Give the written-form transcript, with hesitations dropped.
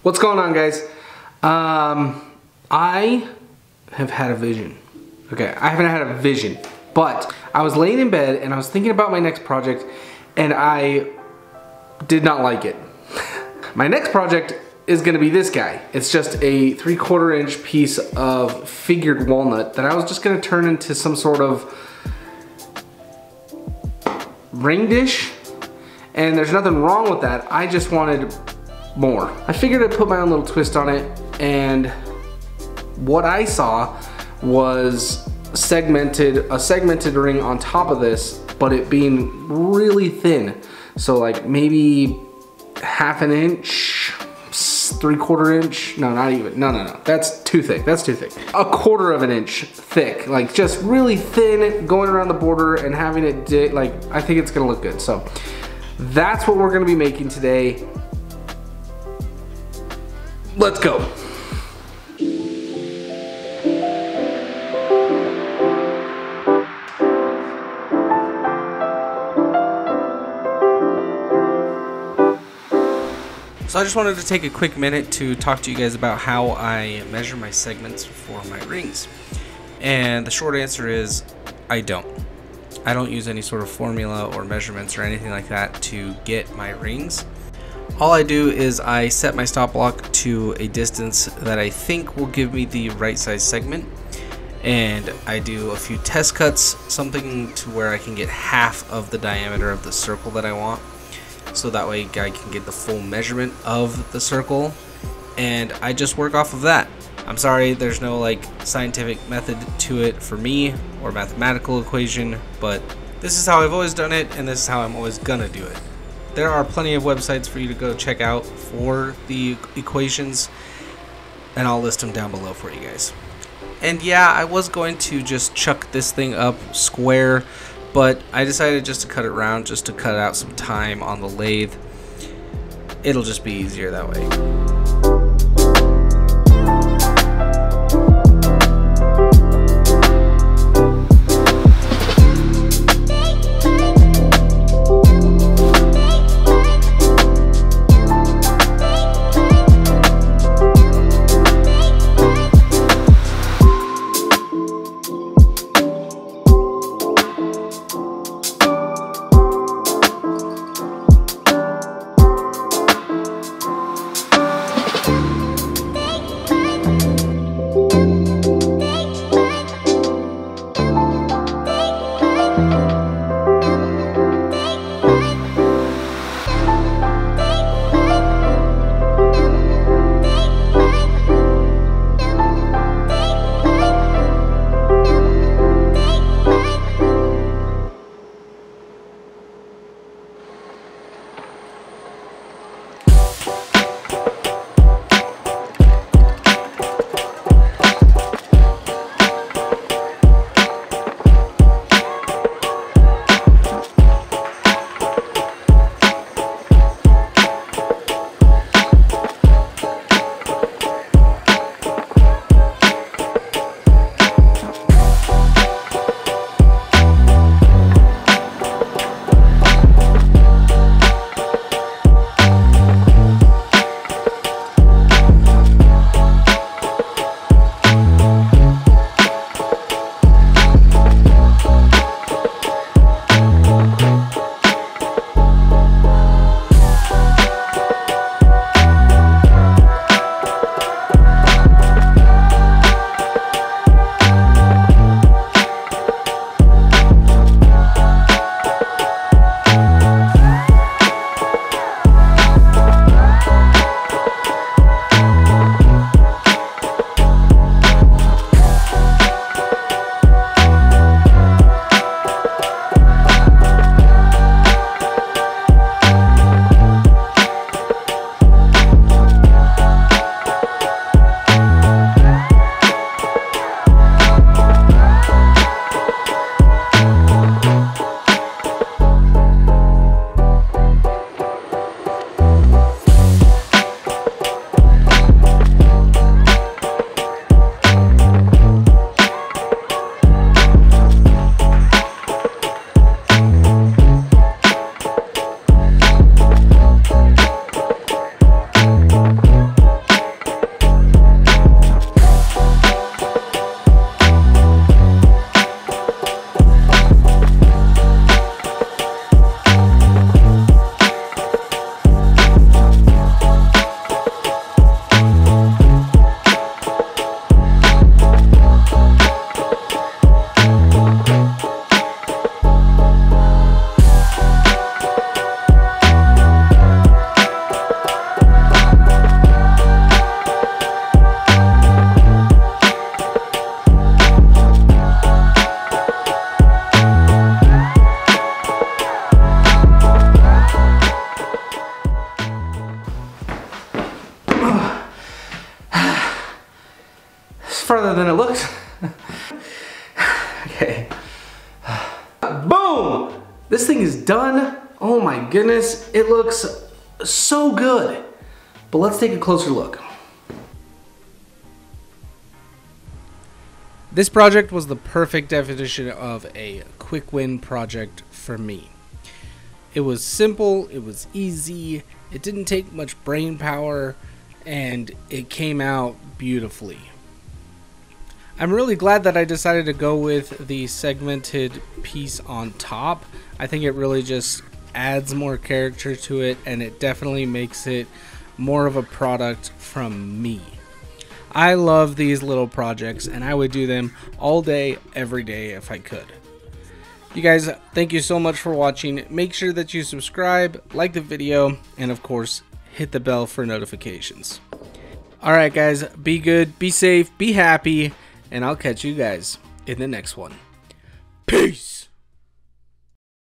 What's going on, guys? I have had a vision. Okay, I haven't had a vision, but I was laying in bed and I was thinking about my next project and I did not like it. My next project is gonna be this guy. It's just a 3/4 inch piece of figured walnut that I was just gonna turn into some sort of ring dish. And there's nothing wrong with that. I just wanted more. I figured I'd put my own little twist on it, and what I saw was a segmented ring on top of this, but it being really thin. So like maybe 1/2 inch, 3/4 inch, no, not even, no, that's too thick, that's too thick. 1/4 inch thick, like just really thin, going around the border and having it, like, I think it's gonna look good. So that's what we're gonna be making today. Let's go. So I just wanted to take a quick minute to talk to you guys about how I measure my segments for my rings. And the short answer is I don't. I don't use any sort of formula or measurements or anything like that to get my rings. All I do is I set my stop block to a distance that I think will give me the right size segment, and I do a few test cuts, something to where I can get half of the diameter of the circle that I want, so that way I can get the full measurement of the circle, and I just work off of that. I'm sorry, there's no like scientific method to it for me or mathematical equation, but this is how I've always done it, and this is how I'm always gonna do it. There are plenty of websites for you to go check out for the equations, and I'll list them down below for you guys. And yeah, I was going to just chuck this thing up square, but I decided just to cut it round, just to cut out some time on the lathe. It'll just be easier that way. farther than it looks. Okay. Boom! This thing is done. Oh my goodness, it looks so good. But let's take a closer look. This project was the perfect definition of a quick win project for me. It was simple, it was easy, it didn't take much brain power, and it came out beautifully. I'm really glad that I decided to go with the segmented piece on top. I think it really just adds more character to it, and it definitely makes it more of a product from me. I love these little projects, and I would do them all day, every day if I could. You guys, thank you so much for watching. Make sure that you subscribe, like the video, and of course, hit the bell for notifications. Alright guys, be good, be safe, be happy, and I'll catch you guys in the next one. Peace!